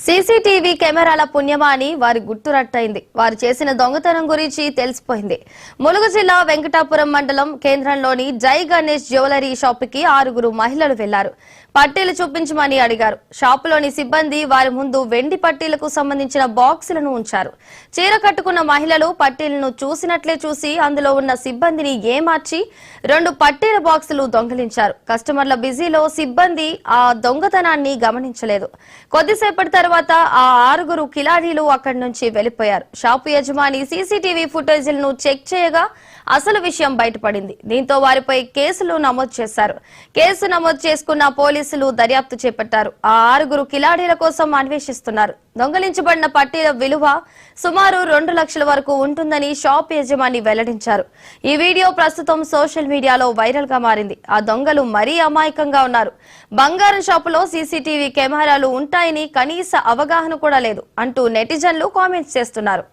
CCTV కెమెరాల పుణ్యమా అని వారి గుర్తురట్టయింది. వారు చేసిన దొంగతనం గురించి తెలిసిపోయింది. ములుగు జిల్లా వెంకటాపురం మండలం కేంద్రంలోని జై గణేష్ జ్యువెలరీ షాపుకి 6 మహిళలు వెళ్లారు. పట్టీలు చూపించమని అడిగారు. షాపులోని సిబ్బంది వారి ముందు వెండి పట్టీలకు సంబంధించిన బాక్సులను ఉంచారు. చీర కట్టుకున్న మహిళలు పట్టీలను చూసినట్లే చూసి అందులో ఉన్న సిబ్బందిని ఏమార్చి 2 పట్టీల బాక్సులు దొంగిలించారు. కస్టమర్ల బిజీలో సిబ్బంది ఆ దొంగతనాన్ని గమనించలేదు. కొద్దిసేపటి తర్వాత ఆ 6 కిలాడీలు అక్కడి నుంచి వెళ్లిపోయారు. షాపు యజమాని సీసీటీవీ ఫుటేజీలను చెక్ చేయగా అసలు విషయం బయటపడింది. దీంతో వారిపై కేసులు నమోదు చేశారు. కేసు నమోదు చేసుకున్న పోలీసులు దర్యాప్తు చేపట్టారు. ఆ 6 కిలాడీల కోసం అన్వేషిస్తున్నారు. దొంగలించబడిన పట్టీల విలువ సుమారు 2 లక్షల వరకు ఉంటుందని షాప్ యజమాని వెల్లడించారు. ఈ వీడియో ప్రస్తుతం సోషల్ మీడియాలో వైరల్ గా మారింది. ఆ దొంగలు మరీ అమాయకంగా ఉన్నారు. బంగారం షాపులో సీసీటీవీ కెమెరాలు ఉంటాయని కనీస అవగాహన కూడా లేదు అంటూ నెటిజన్లు కామెంట్స్ చేస్తున్నారు.